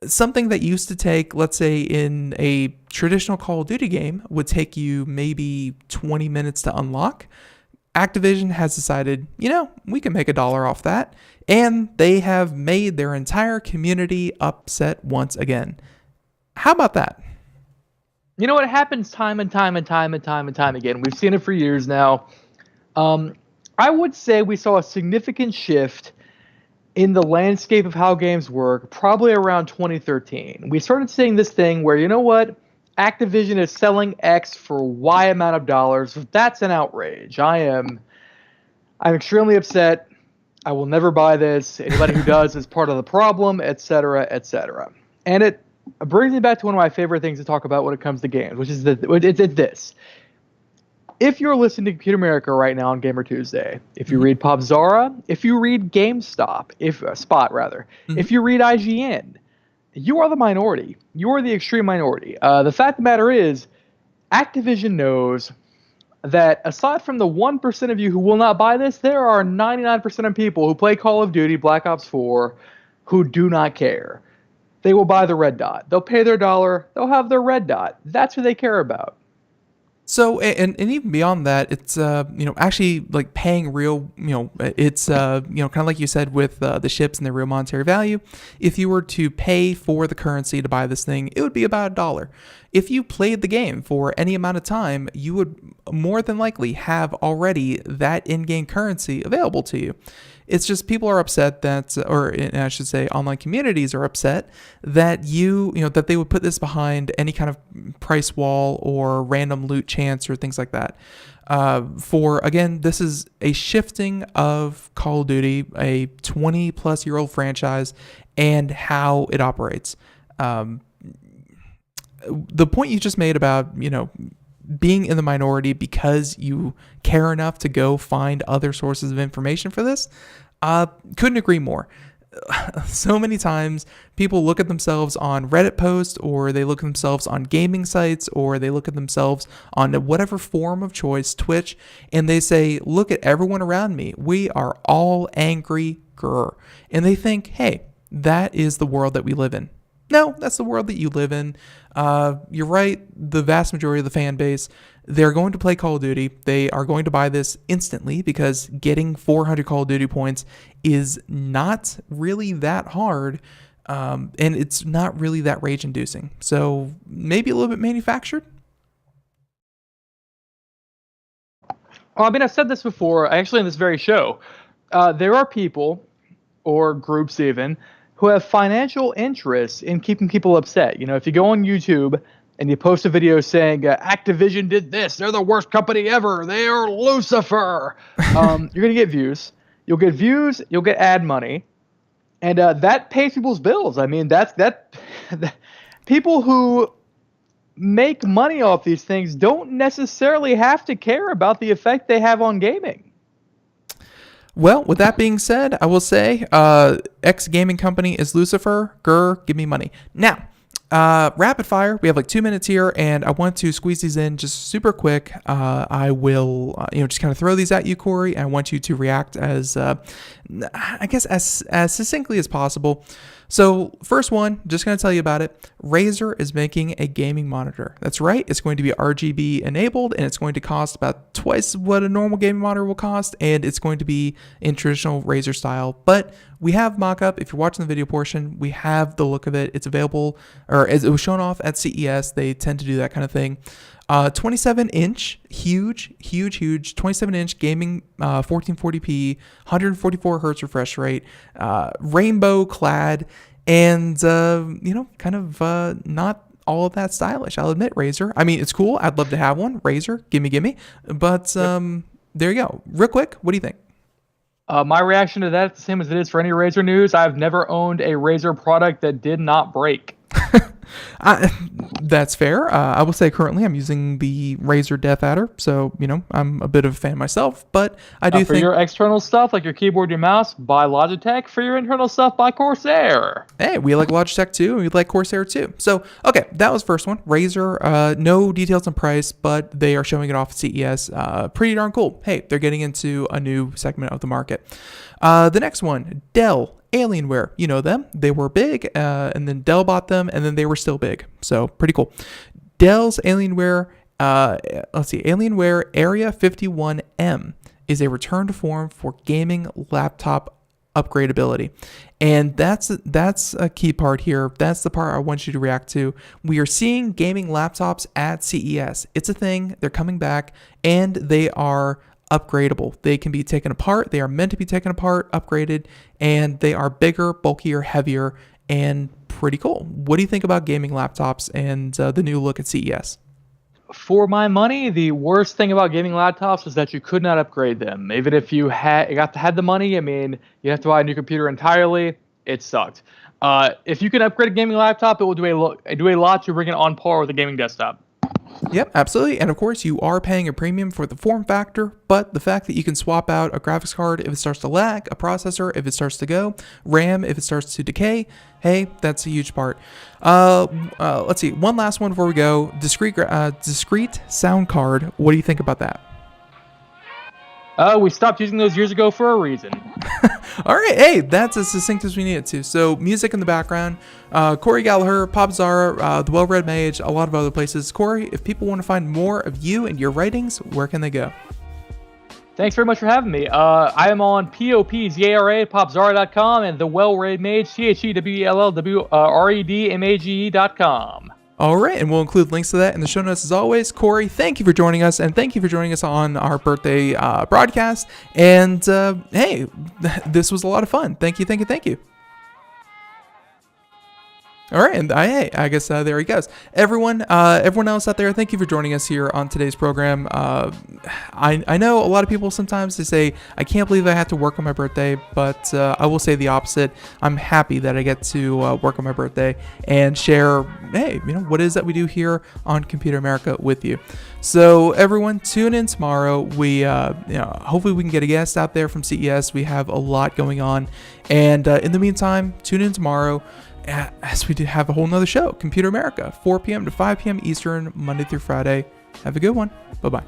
Something that used to take, let's say in a traditional Call of Duty game, would take you maybe 20 minutes to unlock. Activision has decided, we can make $1 off that. And they have made their entire community upset once again. How about that? You know what? It happens time and time again. We've seen it for years now. I would say we saw a significant shift in the landscape of how games work probably around 2013. We started seeing this thing where, Activision is selling X for Y amount of dollars. That's an outrage. I'm extremely upset. I will never buy this. Anybody who does is part of the problem, etc., etc. And it brings me back to one of my favorite things to talk about when it comes to games, which is this. If you're listening to Computer America right now on Gamer Tuesday, if you read PopZara, if you read GameStop, if you read IGN, you are the minority. You are the extreme minority. The fact of the matter is, Activision knows that aside from the 1% of you who will not buy this, there are 99% of people who play Call of Duty Black Ops 4 who do not care. They will buy the red dot. They'll pay their $1. They'll have their red dot. That's who they care about. So, and even beyond that, it's, actually like paying real, it's, kind of like you said with the ships and the real monetary value. If you were to pay for the currency to buy this thing, it would be about $1. If you played the game for any amount of time, you would more than likely have already that in-game currency available to you. It's just people are upset that, or I should say online communities are upset that that they would put this behind any kind of price wall or random loot chance or things like that. Again, this is a shifting of Call of Duty, a 20 plus year old franchise, and how it operates. The point you just made about, being in the minority because you care enough to go find other sources of information for this, couldn't agree more. So many times people look at themselves on Reddit posts, or they look at themselves on gaming sites, or they look at themselves on whatever form of choice, Twitch, and they say, look at everyone around me. We are all angry, grr. And they think, hey, that is the world that we live in. No, that's the world that you live in. You're right. The vast majority of the fan base, they're going to play Call of Duty. They are going to buy this instantly because getting 400 Call of Duty points is not really that hard. And it's not really that rage inducing. So maybe a little bit manufactured. Well, I've said this before, actually in this very show. There are people, or groups even, who have financial interests in keeping people upset. If you go on YouTube and you post a video saying, Activision did this, they're the worst company ever, they are Lucifer, you're going to get views. You'll get views, you'll get ad money, and that pays people's bills. People who make money off these things don't necessarily have to care about the effect they have on gaming. Well, with that being said, I will say, X gaming company is Lucifer. Grr, give me money. Now, rapid fire. We have like 2 minutes here, and I want to squeeze these in just super quick. I will, just kind of throw these at you, Corey. I want you to react as succinctly as possible. So first one, just going to tell you about it. Razer is making a gaming monitor. That's right. It's going to be RGB enabled, and it's going to cost about twice what a normal gaming monitor will cost, and it's going to be in traditional Razer style. But we have mock-up. If you're watching the video portion, we have the look of it. It's available, or as it was shown off at CES. They tend to do that kind of thing. 27-inch, huge 27-inch gaming, 1440p, 144 hertz refresh rate, rainbow clad, and not all of that stylish. I'll admit, Razer. It's cool. I'd love to have one. Razer, gimme. But there you go. Real quick, what do you think? My reaction to that is the same as it is for any Razer news. I've never owned a Razer product that did not break. That's fair. I will say currently I'm using the Razer Death Adder, so I'm a bit of a fan myself. But I do for think your external stuff like your keyboard, your mouse, buy Logitech. For your internal stuff, buy Corsair. Hey, we like Logitech too, and we like Corsair too. So okay, that was first one. Razer, no details on price, but they are showing it off at CES. Pretty darn cool. Hey, they're getting into a new segment of the market. The next one, Dell. Alienware, you know them. They were big, and then Dell bought them, and then they were still big. So pretty cool. Dell's Alienware, Alienware Area 51M is a return to form for gaming laptop upgradability. And that's a key part here. That's the part I want you to react to. We are seeing gaming laptops at CES. It's a thing. They're coming back, and they are upgradable. They can be taken apart. They are meant to be taken apart, upgraded, and they are bigger, bulkier, heavier, and pretty cool. What do you think about gaming laptops and the new look at CES? For my money, the worst thing about gaming laptops is that you could not upgrade them. Even if you had the money, you have to buy a new computer entirely. It sucked. If you can upgrade a gaming laptop, it will do a lot to bring it on par with a gaming desktop. Yep, absolutely. And of course, you are paying a premium for the form factor, but the fact that you can swap out a graphics card if it starts to lag, a processor if it starts to go, RAM if it starts to decay, hey, that's a huge part. Let's see, one last one before we go. Discrete sound card. What do you think about that? We stopped using those years ago for a reason. All right, hey, that's as succinct as we need it to. So, music in the background, Cory Galliher, Pop Zara, the Well-Read Mage, a lot of other places. Cory, if people want to find more of you and your writings, where can they go? Thanks very much for having me. I am on POPZARA, popzara.com, and the Well-Read Mage, CHEWLLWREDMAGE.com. All right, and we'll include links to that in the show notes as always. Cory, thank you for joining us, and thank you for joining us on our birthday broadcast. And hey, this was a lot of fun. Thank you. All right, and I guess there he goes. Everyone else out there, thank you for joining us here on today's program. I know a lot of people sometimes they say, I can't believe I have to work on my birthday, but I will say the opposite. I'm happy that I get to work on my birthday and share, hey, what it is that we do here on Computer America with you. So everyone, tune in tomorrow. We, hopefully we can get a guest out there from CES. We have a lot going on, and in the meantime, tune in tomorrow. As we do have a whole nother show, Computer America, 4 p.m. to 5 p.m. Eastern, Monday through Friday. Have a good one. Bye-bye.